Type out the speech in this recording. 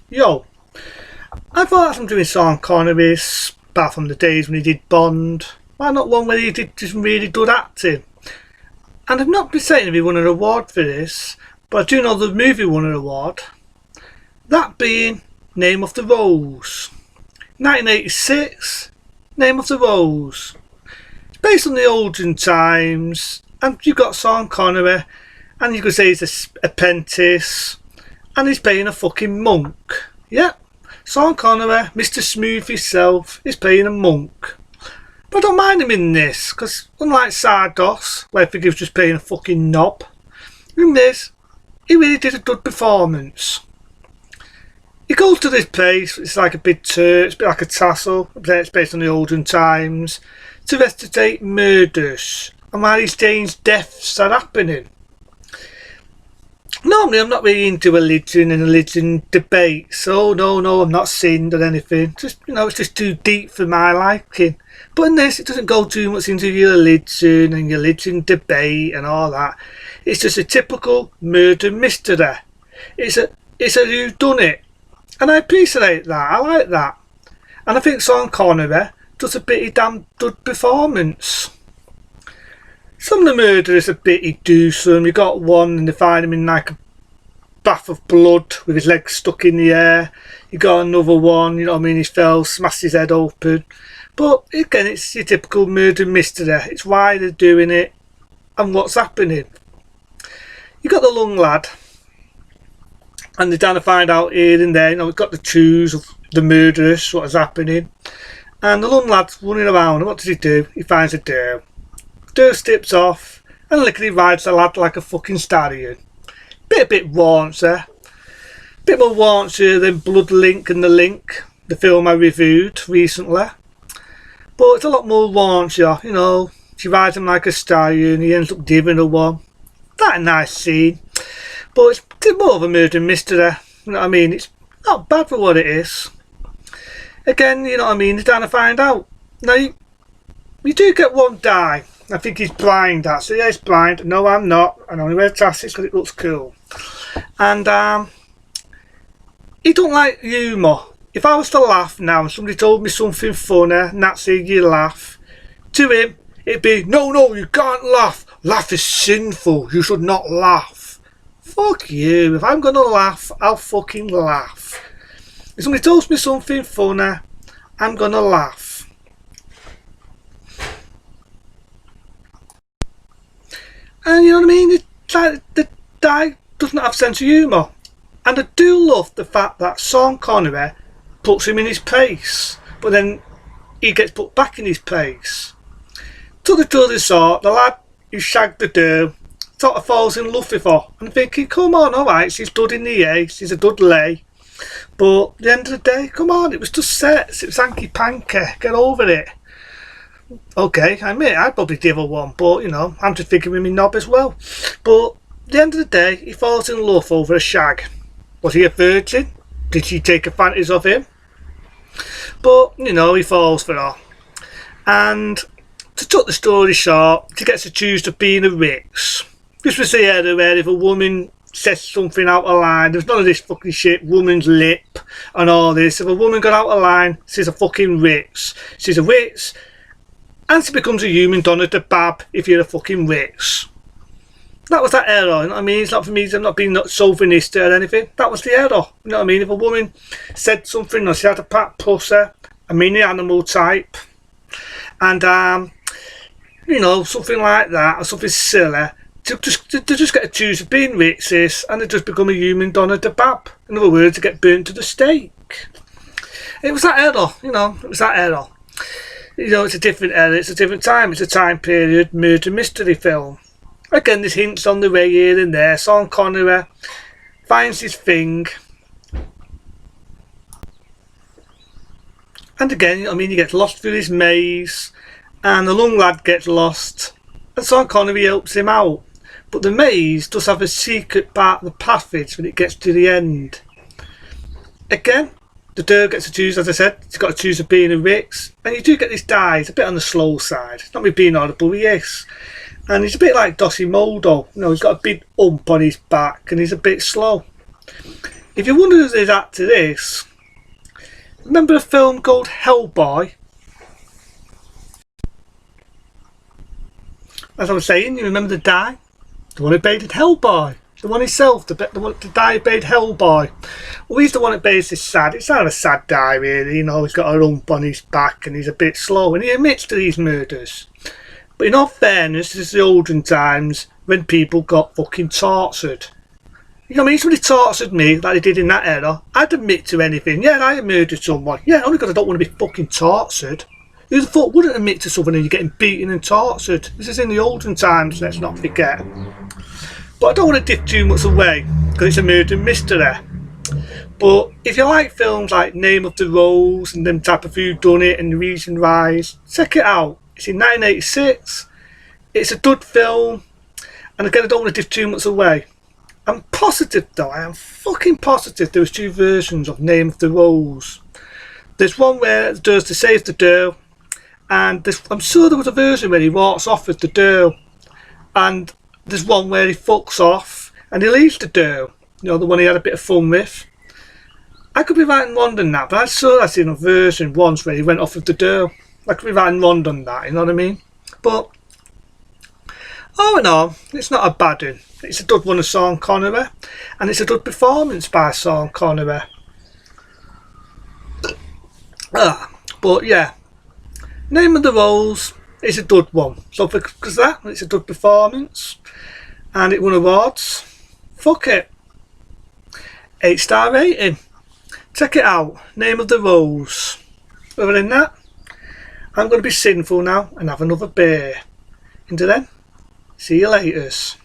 Yo, I thought I'm doing Sean Connery apart from the days when he did Bond. Why not one where he did just really good acting? And I've not been saying if he won an award for this, but I do know the movie won an award. That being Name of the Rose. 1986, Name of the Rose. It's based on the olden times, and you've got Sean Connery, and you could say he's an apprentice, and he's playing a fucking monk. Yeah, Sean Connery, Mr. Smooth himself, is playing a monk. But I don't mind him in this, because unlike Sardos, where I think he was just playing a fucking knob, in this, he really did a good performance. He goes to this place, it's like a big church, it's a bit like a tassel, it's based on the olden times, to investigate murders, and while these strange deaths are happening. Normally I'm not really into religion and religion debates, so no, I'm not sinned or anything, just, it's just too deep for my liking. But in this, it doesn't go too much into your religion and your religion debate and all that. It's just a typical murder mystery. It's a whodunit. And I appreciate that, I like that. And I think Sean Connery does a bitty damn good performance. Some of the murderers are bitty gruesome. You got one and they find him in like a bath of blood with his legs stuck in the air. You got another one, he fell, smashed his head open. But again, it's your typical murder mystery. It's why they're doing it and what's happening. You got the young lad, and they're trying to find out here and there. We've got the clues of the murderers, what is happening. And the young lad's running around, and what does he do? He finds a doe. Doe steps off, and literally rides the lad like a fucking stallion. Bit raunchy. Bit more raunchy than Blood Link and The Link, the film I reviewed recently. But it's a lot more raunchy, she rides him like a stallion, he ends up giving her one. That a nice scene. But it's more of a murder mystery, it's not bad for what it is. Again, they're trying to find out. Now, you do get one die. I think he's blind, actually. Yeah, he's blind. No, I'm not. I only wear glasses because it looks cool. And, he don't like humour. If I was to laugh now and somebody told me something funny and that's it, you laugh, to him, it'd be, no, you can't laugh. Laugh is sinful. You should not laugh. Fuck you. If I'm going to laugh, I'll fucking laugh. If somebody tells me something funny, I'm going to laugh. And you know what I mean? The guy doesn't have sense of humour. And I do love the fact that Sean Connery puts him in his place, but then he gets put back in his place. To the sort, the lad who shagged the doe sort of falls in love with her. And I'm thinking, come on, alright, she's good in the A, she's a good lay. But at the end of the day, come on, it was just sex, it was hanky panky, get over it. Okay, I admit, I'd probably give her one, but I'm just thinking with my knob as well. But at the end of the day, he falls in love over a shag. Was he a virgin? Did she take advantage of him? But, he falls for her. And to cut the story short, he gets accused of being a witch. This was the era where if a woman says something out of line, there's none of this fucking shit, woman's lip and all this. If a woman got out of line, she's a fucking witch. She's a witch, and she becomes a human Donna de Bab if you're a fucking witch. That was that era, It's not for me, I'm not being chauvinistic or anything. That was the era, If a woman said something or she had a pat pussy, the animal type, and something like that, or something silly, they just get accused of being racist, and they just become a human Donna de Bab. In other words, they get burnt to the stake. It was that era, it was that era. It's a different era, it's a different time, it's a time period murder mystery film. Again, there's hints on the way here and there. Sean Connery finds his thing. And again, he gets lost through his maze. And the young lad gets lost. And Sean Connery helps him out. But the maze does have a secret part of the passage when it gets to the end. Again, the doe gets accused, as I said. He's got accused of being a witch. And you do get this die. It's a bit on the slow side. Not me being audible, he is. And he's a bit like Dossie Moldo. He's got a big hump on his back and he's a bit slow. If you wonder who this actor is, remember a film called Hellboy? As I was saying, you remember the guy? The one who baited Hellboy. The one himself, the guy who baited Hellboy. Well, he's the one that baited this sad. It's not a sad guy, really. You know, he's got a lump on his back and he's a bit slow. And he admits to these murders. But in all fairness, this is the olden times when people got fucking tortured. You know what I mean? Somebody tortured me like they did in that era. I'd admit to anything. Yeah, I murdered someone. Yeah, only because I don't want to be fucking tortured. Who the fuck wouldn't admit to something and you're getting beaten and tortured? This is in the olden times, let's not forget. But I don't want to give too much away because it's a murder mystery. But if you like films like Name of the Rose and them type of Who Done It and The Reason Why, check it out. It's in 1986. It's a good film. And again, I don't want to give too much away. I'm positive though, I am fucking positive there was two versions of Name of the Rose. There's one where it does to save the girl, and I'm sure there was a version where he walks off with the girl, and there's one where he fucks off and he leaves the girl, you know, the one he had a bit of fun with. I could be right and wrong on that, but I'm sure I've seen a version once where he went off with the girl. I could be right and wrong on that, you know what I mean? But all in all, it's not a bad one. It's a good one of Sean Connery, and it's a good performance by Sean Connery. But yeah, Name of the Rose is a good one. So because that, it's a good performance, and it won awards. Fuck it. 8-star rating. Check it out. Name of the Rose. Other than that, I'm going to be sinful now and have another beer. Until then, see you laters.